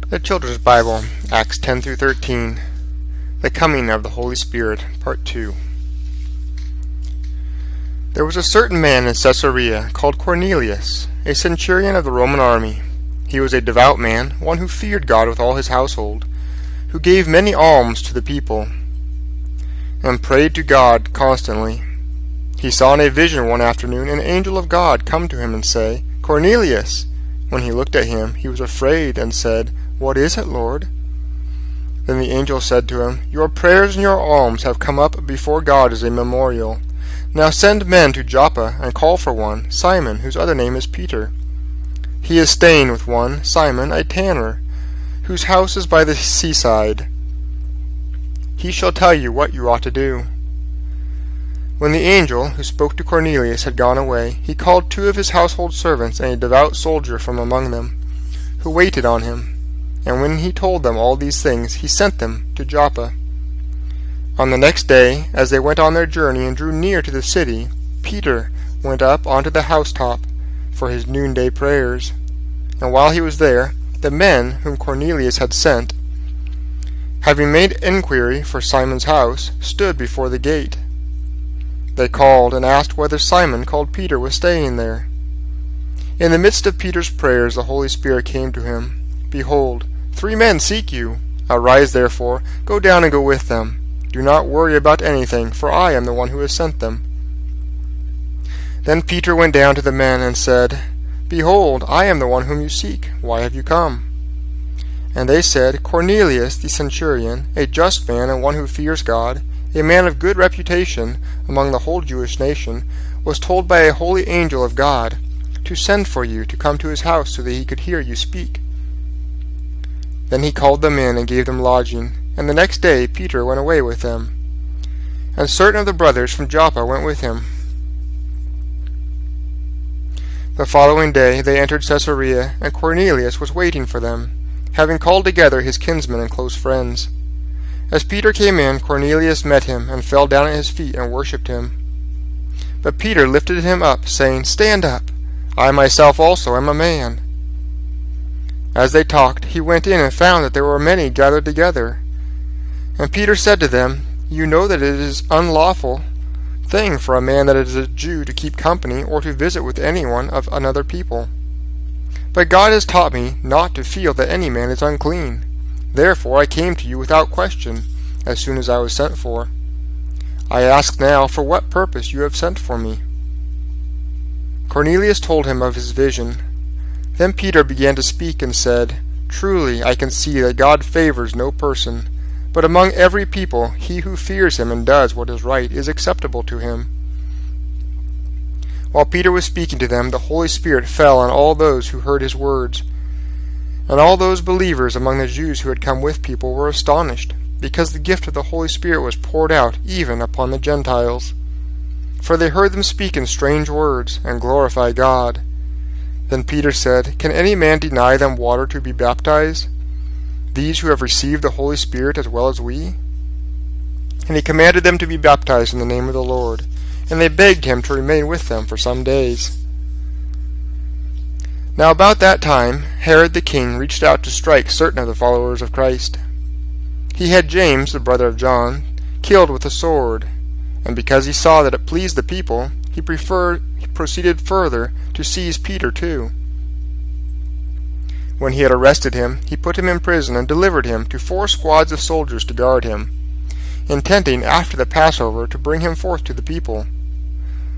The Children's Bible, Acts 10 through 13. The Coming of the Holy Spirit, Part 2. There was a certain man in Caesarea called Cornelius, a centurion of the Roman army. He was a devout man, one who feared God with all his household, who gave many alms to the people, and prayed to God constantly. He saw in a vision one afternoon an angel of God come to him and say, "Cornelius!" When he looked at him, he was afraid and said, "What is it, Lord?" Then the angel said to him, "Your prayers and your alms have come up before God as a memorial. Now send men to Joppa and call for one, Simon, whose other name is Peter. He is staying with one, Simon, a tanner, whose house is by the seaside. He shall tell you what you ought to do." When the angel who spoke to Cornelius had gone away, he called 2 of his household servants and a devout soldier from among them, who waited on him. And when he told them all these things, he sent them to Joppa. On the next day, as they went on their journey and drew near to the city, Peter went up onto the housetop for his noonday prayers. And while he was there, the men whom Cornelius had sent, having made inquiry for Simon's house, stood before the gate. They called and asked whether Simon called Peter was staying there. In the midst of Peter's prayers the Holy Spirit came to him. "Behold, 3 men seek you. Arise therefore, go down and go with them. Do not worry about anything, for I am the one who has sent them." Then Peter went down to the men and said, "Behold, I am the one whom you seek. Why have you come?" And they said, "Cornelius the centurion, a just man and one who fears God, a man of good reputation among the whole Jewish nation, was told by a holy angel of God to send for you to come to his house so that he could hear you speak." Then he called them in and gave them lodging, and the next day Peter went away with them. And certain of the brothers from Joppa went with him. The following day they entered Caesarea, and Cornelius was waiting for them, having called together his kinsmen and close friends. As Peter came in, Cornelius met him, and fell down at his feet and worshipped him. But Peter lifted him up, saying, "Stand up! I myself also am a man." As they talked, he went in and found that there were many gathered together. And Peter said to them, "You know that it is unlawful thing for a man that is a Jew to keep company or to visit with anyone of another people. But God has taught me not to feel that any man is unclean. Therefore I came to you without question, as soon as I was sent for. I ask now for what purpose you have sent for me." Cornelius told him of his vision. Then Peter began to speak and said, "Truly I can see that God favors no person, but among every people he who fears him and does what is right is acceptable to him." While Peter was speaking to them, the Holy Spirit fell on all those who heard his words. And all those believers among the Jews who had come with people were astonished, because the gift of the Holy Spirit was poured out even upon the Gentiles. For they heard them speak in strange words, and glorify God. Then Peter said, "Can any man deny them water to be baptized, these who have received the Holy Spirit as well as we?" And he commanded them to be baptized in the name of the Lord, and they begged him to remain with them for some days. Now about that time Herod the king reached out to strike certain of the followers of Christ. He had James, the brother of John, killed with a sword, and because he saw that it pleased the people, he proceeded further to seize Peter too. When he had arrested him, he put him in prison and delivered him to 4 squads of soldiers to guard him, intending after the Passover to bring him forth to the people.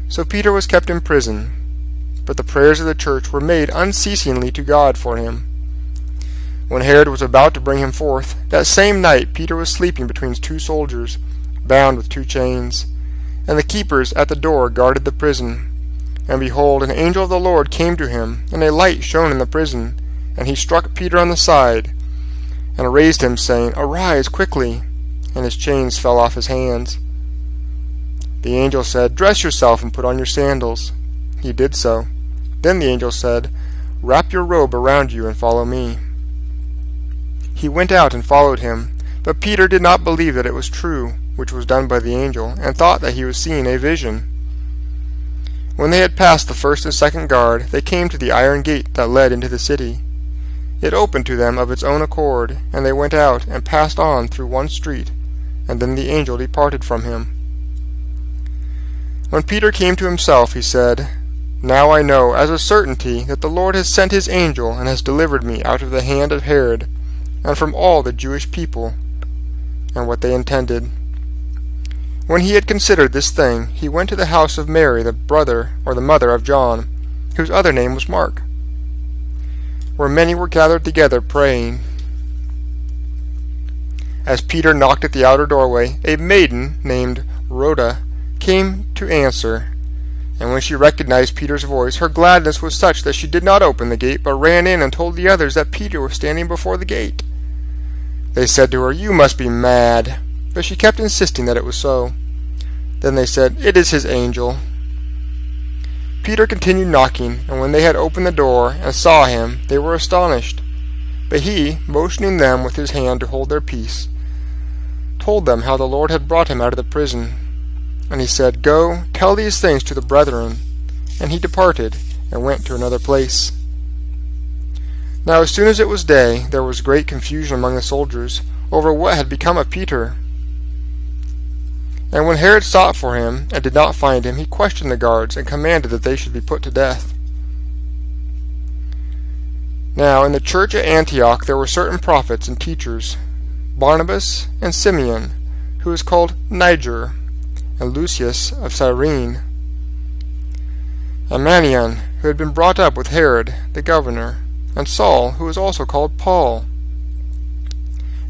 So Peter was kept in prison, but the prayers of the church were made unceasingly to God for him. When Herod was about to bring him forth, that same night Peter was sleeping between 2 soldiers, bound with 2 chains, and the keepers at the door guarded the prison. And behold, an angel of the Lord came to him, and a light shone in the prison, and he struck Peter on the side, and raised him, saying, "Arise quickly!" And his chains fell off his hands. The angel said, "Dress yourself and put on your sandals." He did so. Then the angel said, "Wrap your robe around you and follow me." He went out and followed him, but Peter did not believe that it was true, which was done by the angel, and thought that he was seeing a vision. When they had passed the first and second guard, they came to the iron gate that led into the city. It opened to them of its own accord, and they went out and passed on through one street, and then the angel departed from him. When Peter came to himself, he said, "Now I know as a certainty that the Lord has sent his angel and has delivered me out of the hand of Herod, and from all the Jewish people, and what they intended." When he had considered this thing, he went to the house of Mary, the mother of John, whose other name was Mark, where many were gathered together praying. As Peter knocked at the outer doorway, a maiden named Rhoda came to answer, and when she recognized Peter's voice, her gladness was such that she did not open the gate, but ran in and told the others that Peter was standing before the gate. They said to her, "You must be mad," but she kept insisting that it was so. Then they said, "It is his angel." Peter continued knocking, and when they had opened the door and saw him, they were astonished. But he, motioning them with his hand to hold their peace, told them how the Lord had brought him out of the prison. And he said, "Go, tell these things to the brethren." And he departed, and went to another place. Now as soon as it was day, there was great confusion among the soldiers over what had become of Peter. And when Herod sought for him, and did not find him, he questioned the guards, and commanded that they should be put to death. Now in the church at Antioch there were certain prophets and teachers, Barnabas and Simeon, who was called Niger, and Lucius of Cyrene, and Manaen, who had been brought up with Herod the governor, and Saul, who was also called Paul.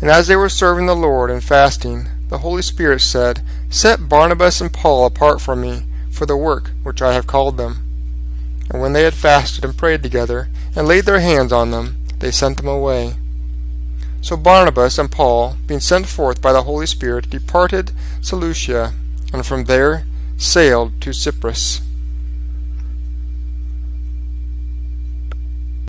And as they were serving the Lord and fasting, the Holy Spirit said, "Set Barnabas and Paul apart from me for the work which I have called them." And when they had fasted and prayed together, and laid their hands on them, they sent them away. So Barnabas and Paul, being sent forth by the Holy Spirit, departed Seleucia, and from there sailed to Cyprus.